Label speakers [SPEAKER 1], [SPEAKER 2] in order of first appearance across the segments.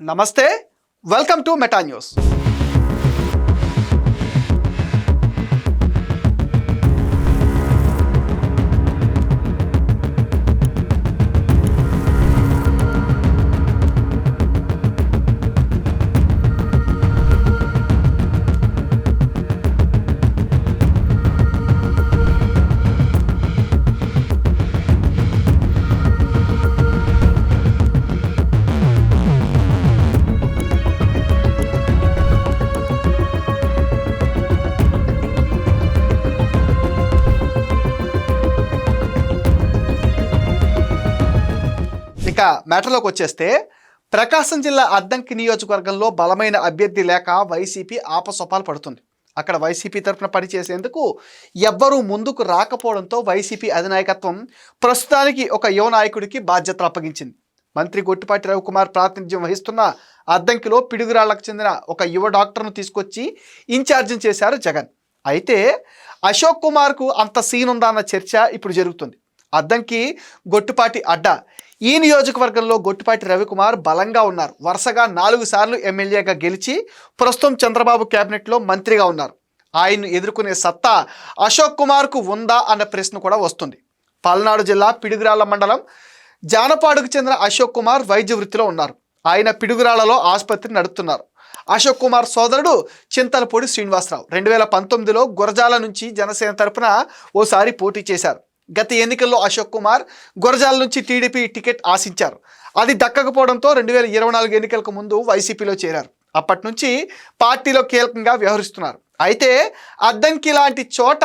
[SPEAKER 1] నమస్తే, welcome to meta news. ఇక మ్యాటర్లోకి వచ్చేస్తే, ప్రకాశం జిల్లా అద్దంకి నియోజకవర్గంలో బలమైన అభ్యర్థి లేక వైసీపీ ఆపసొపాలు పడుతుంది. అక్కడ వైసీపీ తరఫున పనిచేసేందుకు ఎవ్వరూ ముందుకు రాకపోవడంతో వైసీపీ అధినాయకత్వం ప్రస్తుతానికి ఒక యువ నాయకుడికి బాధ్యతలు అప్పగించింది. మంత్రి గొట్టిపాటి రవికుమార్ ప్రాతినిధ్యం వహిస్తున్న అద్దంకిలో పిడుగురాళ్లకు చెందిన ఒక యువ డాక్టర్ను తీసుకొచ్చి ఇన్ఛార్జిని చేశారు జగన్. అయితే అశోక్ కుమార్కు అంత సీన్ ఉందా అన్న చర్చ ఇప్పుడు జరుగుతుంది. అద్దంకి గొట్టిపాటి అడ్డా. ఈ నియోజకవర్గంలో గొట్టిపాటి రవికుమార్ బలంగా ఉన్నారు. వరుసగా 4 సార్లు ఎమ్మెల్యేగా గెలిచి ప్రస్తుతం చంద్రబాబు క్యాబినెట్లో మంత్రిగా ఉన్నారు. ఆయన్ను ఎదుర్కొనే సత్తా అశోక్ కుమార్కు ఉందా అన్న ప్రశ్న కూడా వస్తుంది. పల్నాడు జిల్లా పిడుగురాళ్ల మండలం జానపాడుకు చెందిన అశోక్ కుమార్ వైద్య వృత్తిలో ఉన్నారు. ఆయన పిడుగురాళ్లలో ఆసుపత్రి నడుపుతున్నారు. అశోక్ కుమార్ సోదరుడు చింతలపూడి శ్రీనివాసరావు 2019లో గురజాల నుంచి జనసేన తరపున ఓసారి పోటీ చేశారు. గత ఎన్నికల్లో అశోక్ కుమార్ గురజాల నుంచి టీడీపీ టికెట్ ఆశించారు. అది దక్కకపోవడంతో 2024 ఎన్నికలకు ముందు వైసీపీలో చేరారు. అప్పటి నుంచి పార్టీలో కీలకంగా వ్యవహరిస్తున్నారు. అయితే అద్దంకి లాంటి చోట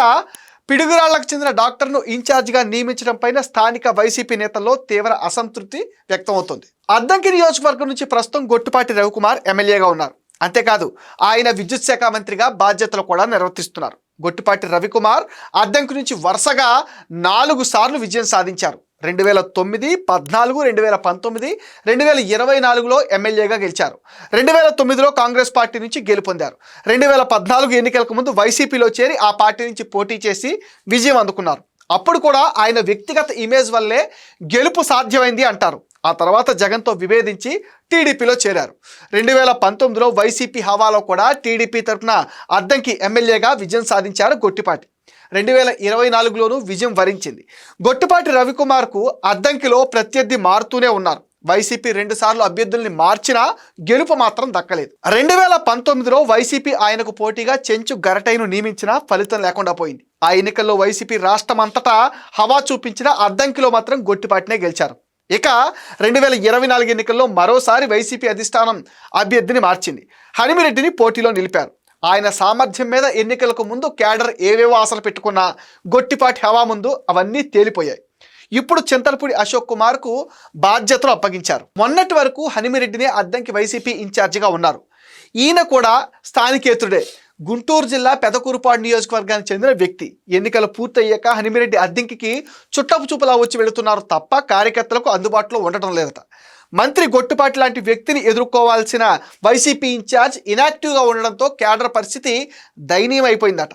[SPEAKER 1] పిడుగురాళ్లకు చెందిన డాక్టర్ను ఇన్ఛార్జిగా నియమించడం పైన స్థానిక వైసీపీ నేతల్లో తీవ్ర అసంతృప్తి వ్యక్తమవుతోంది. అద్దంకి నియోజకవర్గం నుంచి ప్రస్తుతం గొట్టిపాటి రవికుమార్ ఎమ్మెల్యేగా ఉన్నారు. అంతేకాదు, ఆయన విద్యుత్ శాఖ మంత్రిగా బాధ్యతలు కూడా నిర్వర్తిస్తున్నారు. గొట్టిపాటి రవికుమార్ అద్దంకి నుంచి వరుసగా 4 సార్లు విజయం సాధించారు. 2009, 14, 2019, 2024లో ఎమ్మెల్యేగా గెలిచారు. 2009లో కాంగ్రెస్ పార్టీ నుంచి గెలుపొందారు. 2014 ఎన్నికలకు ముందు వైసీపీలో చేరి ఆ పార్టీ నుంచి పోటీ చేసి విజయం అందుకున్నారు. అప్పుడు కూడా ఆయన వ్యక్తిగత ఇమేజ్ వల్లే గెలుపు సాధ్యమైంది అంటారు. ఆ తర్వాత జగన్తో విభేదించి టీడీపీలో చేరారు. 2019లో వైసీపీ హవాలో కూడా టీడీపీ తరఫున అద్దంకి ఎమ్మెల్యేగా విజయం సాధించారు గొట్టిపాటి. 2024లోనూ విజయం వరించింది. గొట్టిపాటి రవికుమార్కు అద్దంకిలో ప్రత్యర్థి మారుతూనే ఉన్నారు. వైసీపీ 2 సార్లు అభ్యర్థుల్ని మార్చినా గెలుపు మాత్రం దక్కలేదు. 2019లో వైసీపీ ఆయనకు పోటీగా చెంచు గరటైను నియమించినా ఫలితం లేకుండా పోయింది. ఆ ఎన్నికల్లో వైసీపీ రాష్ట్రం అంతటా హవా చూపించిన అద్దంకిలో మాత్రం గొట్టిపాటినే గెలిచారు. ఇక 2024 ఎన్నికల్లో మరోసారి వైసీపీ అధిష్టానం అభ్యర్థిని మార్చింది. హనిమిరెడ్డిని పోటీలో నిలిపారు. ఆయన సామర్థ్యం మీద ఎన్నికలకు ముందు క్యాడర్ ఏవేవో ఆశలు పెట్టుకున్నా గొట్టిపాటి హవా ముందు అవన్నీ తేలిపోయాయి. ఇప్పుడు చింతలపూడి అశోక్ కుమార్కు బాధ్యతలు అప్పగించారు. మొన్నటి వరకు హనిమిరెడ్డినే అద్దంకి వైసీపీ ఇన్ఛార్జిగా ఉన్నారు. ఈయన కూడా స్థానికేతరుడే. గుంటూరు జిల్లా పెదకూరుపాడు నియోజకవర్గానికి చెందిన వ్యక్తి. ఎన్నికలు పూర్తయ్యాక హనిమిరెడ్డి అద్దంకికి చుట్టపు చూపులా వచ్చి వెళుతున్నారు తప్ప కార్యకర్తలకు అందుబాటులో ఉండటం లేదట. మంత్రి గొట్టిపాటి లాంటి వ్యక్తిని ఎదుర్కోవాల్సిన వైసీపీ ఇన్ఛార్జ్ ఇనాక్టివ్గా ఉండడంతో క్యాడర్ పరిస్థితి దయనీయం అయిపోయిందట.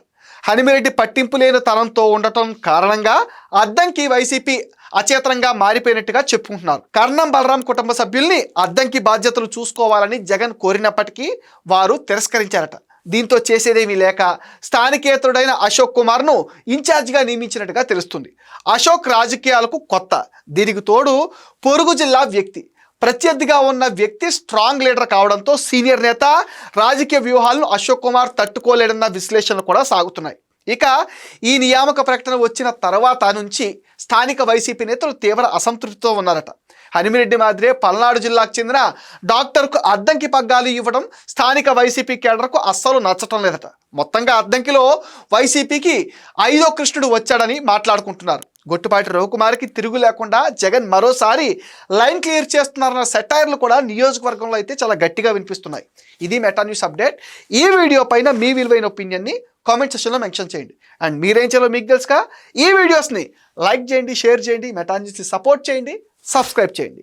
[SPEAKER 1] హనిమిరెడ్డి పట్టింపు లేని తనంతో ఉండటం కారణంగా అద్దంకి వైసీపీ అచేతనంగా మారిపోయినట్టుగా చెప్పుకుంటున్నారు. కర్ణం బలరాం కుటుంబ సభ్యుల్ని అద్దంకి బాధ్యతలు చూసుకోవాలని జగన్ కోరినప్పటికీ వారు తిరస్కరించారట. దీంతో చేసేదేమీ లేక స్థానికేతరుడైన అశోక్ కుమార్ను ఇన్ఛార్జిగా నియమించినట్టుగా తెలుస్తుంది. అశోక్ రాజకీయాలకు కొత్త. దీనికి తోడు పొరుగు జిల్లా వ్యక్తి. ప్రత్యర్థిగా ఉన్న వ్యక్తి స్ట్రాంగ్ లీడర్ కావడంతో సీనియర్ నేత రాజకీయ వ్యూహాలను అశోక్ కుమార్ తట్టుకోలేడన్న విశ్లేషణలు కూడా సాగుతున్నాయి. ఇక ఈ నియామక ప్రకటన వచ్చిన తర్వాత నుంచి స్థానిక వైసీపీ నేతలు తీవ్ర అసంతృప్తితో ఉన్నారట. హనిమిరెడ్డి మాదిరే పల్నాడు జిల్లాకు చెందిన డాక్టర్కు అద్దంకి పగ్గాలు ఇవ్వడం స్థానిక వైసీపీ కేడర్కు అస్సలు నచ్చటం లేదట. మొత్తంగా అద్దంకిలో వైసీపీకి 5వ కృష్ణుడు వచ్చాడని మాట్లాడుకుంటున్నారు. గొట్టిపాటి రవికుమార్కి తిరుగు లేకుండా జగన్ మరోసారి లైన్ క్లియర్ చేస్తున్నారన్న సెటైర్లు కూడా నియోజకవర్గంలో అయితే చాలా గట్టిగా వినిపిస్తున్నాయి. ఇది మెటా న్యూస్ అప్డేట్. ఈ వీడియో పైన మీ విలువైన ఒపీనియన్ని కామెంట్ సెక్షన్లో మెన్షన్ చేయండి. అండ్ మీరేం చేయాలో మీకు తెలుసుగా, ఈ వీడియోస్ని లైక్ చేయండి, షేర్ చేయండి, మెటా న్యూస్ని సపోర్ట్ చేయండి, సబ్స్క్రైబ్ చేయండి.